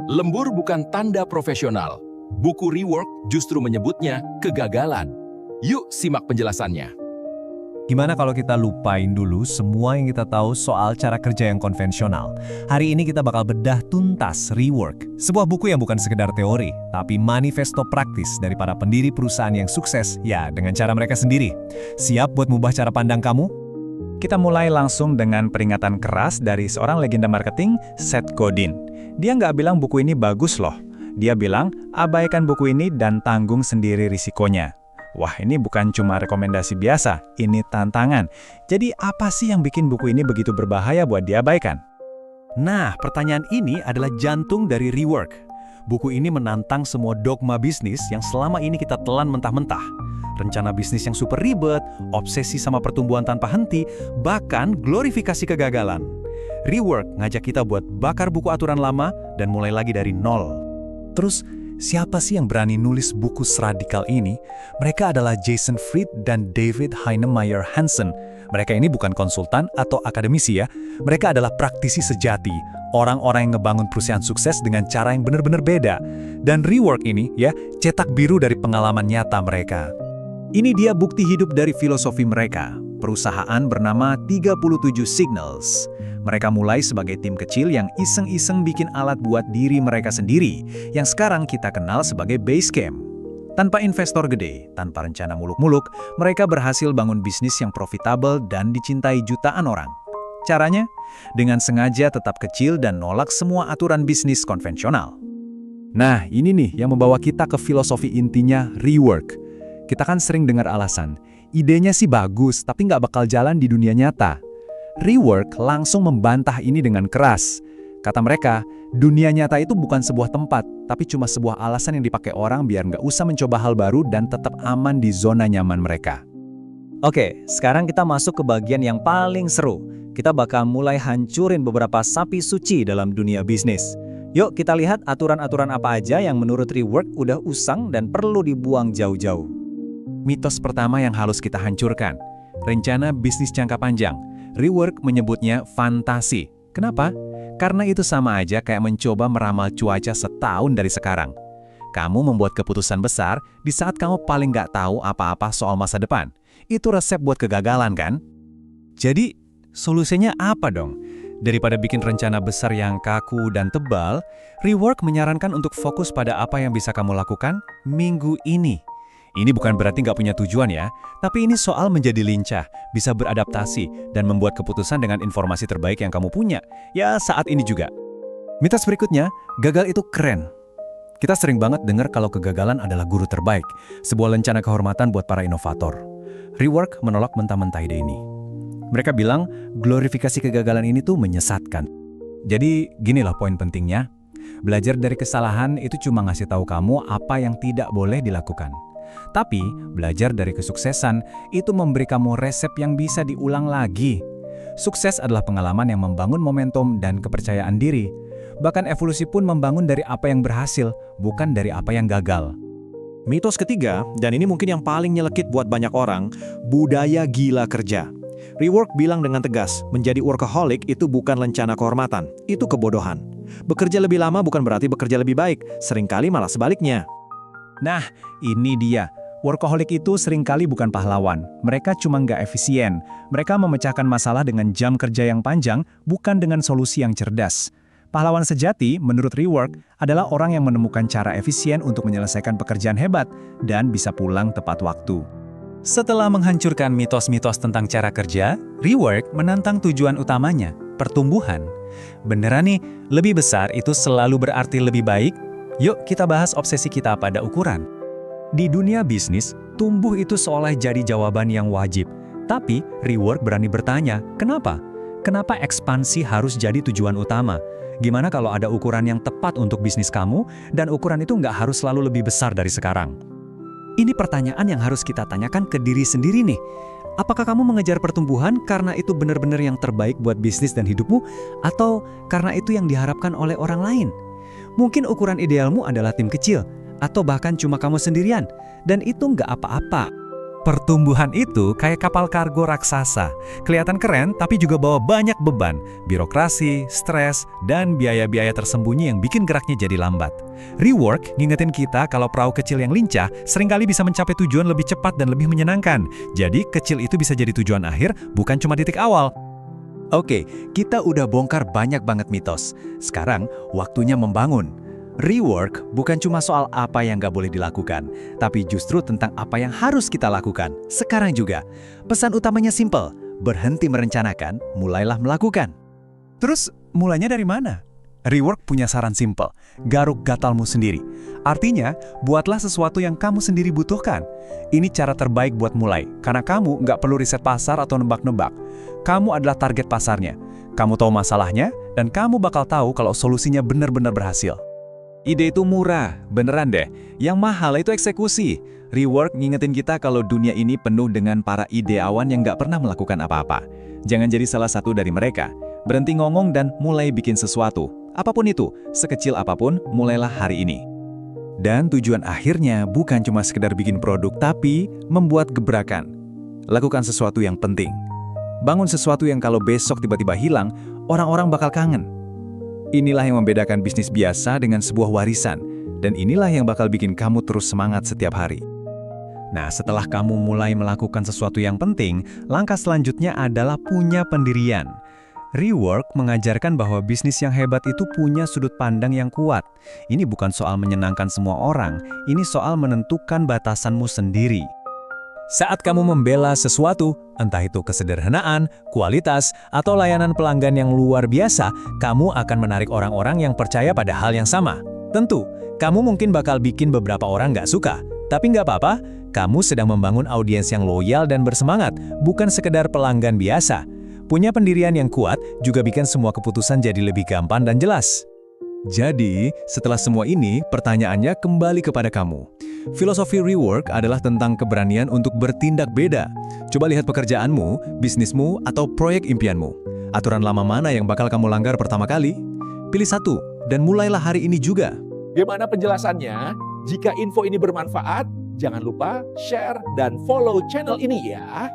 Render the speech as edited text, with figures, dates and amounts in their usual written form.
Lembur bukan tanda profesional. Buku Rework justru menyebutnya kegagalan. Yuk simak penjelasannya. Gimana kalau kita lupain dulu semua yang kita tahu soal cara kerja yang konvensional? Hari ini kita bakal bedah tuntas Rework, sebuah buku yang bukan sekedar teori, tapi manifesto praktis dari para pendiri perusahaan yang sukses, ya dengan cara mereka sendiri. Siap buat mengubah cara pandang kamu? Kita mulai langsung dengan peringatan keras dari seorang legenda marketing, Seth Godin. Dia nggak bilang buku ini bagus loh. Dia bilang, abaikan buku ini dan tanggung sendiri risikonya. Wah, ini bukan cuma rekomendasi biasa, ini tantangan. Jadi apa sih yang bikin buku ini begitu berbahaya buat diabaikan? Nah, pertanyaan ini adalah jantung dari Rework. Buku ini menantang semua dogma bisnis yang selama ini kita telan mentah-mentah. Rencana bisnis yang super ribet, obsesi sama pertumbuhan tanpa henti, bahkan glorifikasi kegagalan. Rework ngajak kita buat bakar buku aturan lama dan mulai lagi dari nol. Terus, siapa sih yang berani nulis buku seradikal ini? Mereka adalah Jason Fried dan David Heinemeier Hansson. Mereka ini bukan konsultan atau akademisi ya. Mereka adalah praktisi sejati, orang-orang yang ngebangun perusahaan sukses dengan cara yang benar-benar beda. Dan Rework ini ya, cetak biru dari pengalaman nyata mereka. Ini dia bukti hidup dari filosofi mereka. Perusahaan bernama 37 Signals. Mereka mulai sebagai tim kecil yang iseng-iseng bikin alat buat diri mereka sendiri, yang sekarang kita kenal sebagai Basecamp. Tanpa investor gede, tanpa rencana muluk-muluk, mereka berhasil bangun bisnis yang profitabel dan dicintai jutaan orang. Caranya? Dengan sengaja tetap kecil dan nolak semua aturan bisnis konvensional. Nah, ini nih yang membawa kita ke filosofi intinya Rework. Kita kan sering dengar alasan, idenya sih bagus, tapi nggak bakal jalan di dunia nyata. Rework langsung membantah ini dengan keras. Kata mereka, dunia nyata itu bukan sebuah tempat, tapi cuma sebuah alasan yang dipakai orang biar nggak usah mencoba hal baru dan tetap aman di zona nyaman mereka. Oke, sekarang kita masuk ke bagian yang paling seru. Kita bakal mulai hancurin beberapa sapi suci dalam dunia bisnis. Yuk kita lihat aturan-aturan apa aja yang menurut Rework udah usang dan perlu dibuang jauh-jauh. Mitos pertama yang harus kita hancurkan, rencana bisnis jangka panjang. Rework menyebutnya fantasi. Kenapa? Karena itu sama aja kayak mencoba meramal cuaca setahun dari sekarang. Kamu membuat keputusan besar di saat kamu paling nggak tahu apa-apa soal masa depan. Itu resep buat kegagalan kan? Jadi, solusinya apa dong? Daripada bikin rencana besar yang kaku dan tebal, Rework menyarankan untuk fokus pada apa yang bisa kamu lakukan minggu ini. Ini bukan berarti nggak punya tujuan ya, tapi ini soal menjadi lincah, bisa beradaptasi, dan membuat keputusan dengan informasi terbaik yang kamu punya. Ya, saat ini juga. Mitos berikutnya, gagal itu keren. Kita sering banget dengar kalau kegagalan adalah guru terbaik, sebuah lencana kehormatan buat para inovator. Rework menolak mentah-mentah ide ini. Mereka bilang, glorifikasi kegagalan ini tuh menyesatkan. Jadi, ginilah poin pentingnya. Belajar dari kesalahan itu cuma ngasih tahu kamu apa yang tidak boleh dilakukan. Tapi, belajar dari kesuksesan itu memberi kamu resep yang bisa diulang lagi. Sukses adalah pengalaman yang membangun momentum dan kepercayaan diri. Bahkan evolusi pun membangun dari apa yang berhasil, bukan dari apa yang gagal. Mitos ketiga, dan ini mungkin yang paling nyelekit buat banyak orang, budaya gila kerja. Rework bilang dengan tegas, menjadi workaholic itu bukan lencana kehormatan, itu kebodohan. Bekerja lebih lama bukan berarti bekerja lebih baik, seringkali malah sebaliknya. Nah, ini dia. Workaholic itu seringkali bukan pahlawan. Mereka cuma nggak efisien. Mereka memecahkan masalah dengan jam kerja yang panjang, bukan dengan solusi yang cerdas. Pahlawan sejati, menurut Rework, adalah orang yang menemukan cara efisien untuk menyelesaikan pekerjaan hebat dan bisa pulang tepat waktu. Setelah menghancurkan mitos-mitos tentang cara kerja, Rework menantang tujuan utamanya, pertumbuhan. Beneran nih, lebih besar itu selalu berarti lebih baik? Yuk kita bahas obsesi kita pada ukuran. Di dunia bisnis, tumbuh itu seolah jadi jawaban yang wajib. Tapi, Rework berani bertanya, kenapa? Kenapa ekspansi harus jadi tujuan utama? Gimana kalau ada ukuran yang tepat untuk bisnis kamu, dan ukuran itu nggak harus selalu lebih besar dari sekarang? Ini pertanyaan yang harus kita tanyakan ke diri sendiri nih. Apakah kamu mengejar pertumbuhan karena itu benar-benar yang terbaik buat bisnis dan hidupmu, atau karena itu yang diharapkan oleh orang lain? Mungkin ukuran idealmu adalah tim kecil, atau bahkan cuma kamu sendirian, dan itu nggak apa-apa. Pertumbuhan itu kayak kapal kargo raksasa. Kelihatan keren, tapi juga bawa banyak beban, birokrasi, stres, dan biaya-biaya tersembunyi yang bikin geraknya jadi lambat. Rework ngingetin kita kalau perahu kecil yang lincah seringkali bisa mencapai tujuan lebih cepat dan lebih menyenangkan. Jadi, kecil itu bisa jadi tujuan akhir, bukan cuma titik awal. Oke, kita udah bongkar banyak banget mitos. Sekarang, waktunya membangun. Rework bukan cuma soal apa yang nggak boleh dilakukan, tapi justru tentang apa yang harus kita lakukan. Sekarang juga, pesan utamanya simple, berhenti merencanakan, mulailah melakukan. Terus, mulainya dari mana? Rework punya saran simple, garuk gatalmu sendiri. Artinya, buatlah sesuatu yang kamu sendiri butuhkan. Ini cara terbaik buat mulai, karena kamu nggak perlu riset pasar atau nebak-nebak. Kamu adalah target pasarnya. Kamu tahu masalahnya, dan kamu bakal tahu kalau solusinya benar-benar berhasil. Ide itu murah, beneran deh. Yang mahal itu eksekusi. Rework ngingetin kita kalau dunia ini penuh dengan para ideawan yang nggak pernah melakukan apa-apa. Jangan jadi salah satu dari mereka. Berhenti ngomong dan mulai bikin sesuatu. Apapun itu, sekecil apapun, mulailah hari ini. Dan tujuan akhirnya bukan cuma sekedar bikin produk, tapi membuat gebrakan. Lakukan sesuatu yang penting. Bangun sesuatu yang kalau besok tiba-tiba hilang, orang-orang bakal kangen. Inilah yang membedakan bisnis biasa dengan sebuah warisan, dan inilah yang bakal bikin kamu terus semangat setiap hari. Nah, setelah kamu mulai melakukan sesuatu yang penting, langkah selanjutnya adalah punya pendirian. Rework mengajarkan bahwa bisnis yang hebat itu punya sudut pandang yang kuat. Ini bukan soal menyenangkan semua orang, ini soal menentukan batasanmu sendiri. Saat kamu membela sesuatu, entah itu kesederhanaan, kualitas, atau layanan pelanggan yang luar biasa, kamu akan menarik orang-orang yang percaya pada hal yang sama. Tentu, kamu mungkin bakal bikin beberapa orang nggak suka, tapi nggak apa-apa, kamu sedang membangun audiens yang loyal dan bersemangat, bukan sekedar pelanggan biasa. Punya pendirian yang kuat juga bikin semua keputusan jadi lebih gampang dan jelas. Jadi, setelah semua ini, pertanyaannya kembali kepada kamu. Filosofi Rework adalah tentang keberanian untuk bertindak beda. Coba lihat pekerjaanmu, bisnismu, atau proyek impianmu. Aturan lama mana yang bakal kamu langgar pertama kali? Pilih satu, dan mulailah hari ini juga. Gimana penjelasannya? Jika info ini bermanfaat, jangan lupa share dan follow channel ini ya.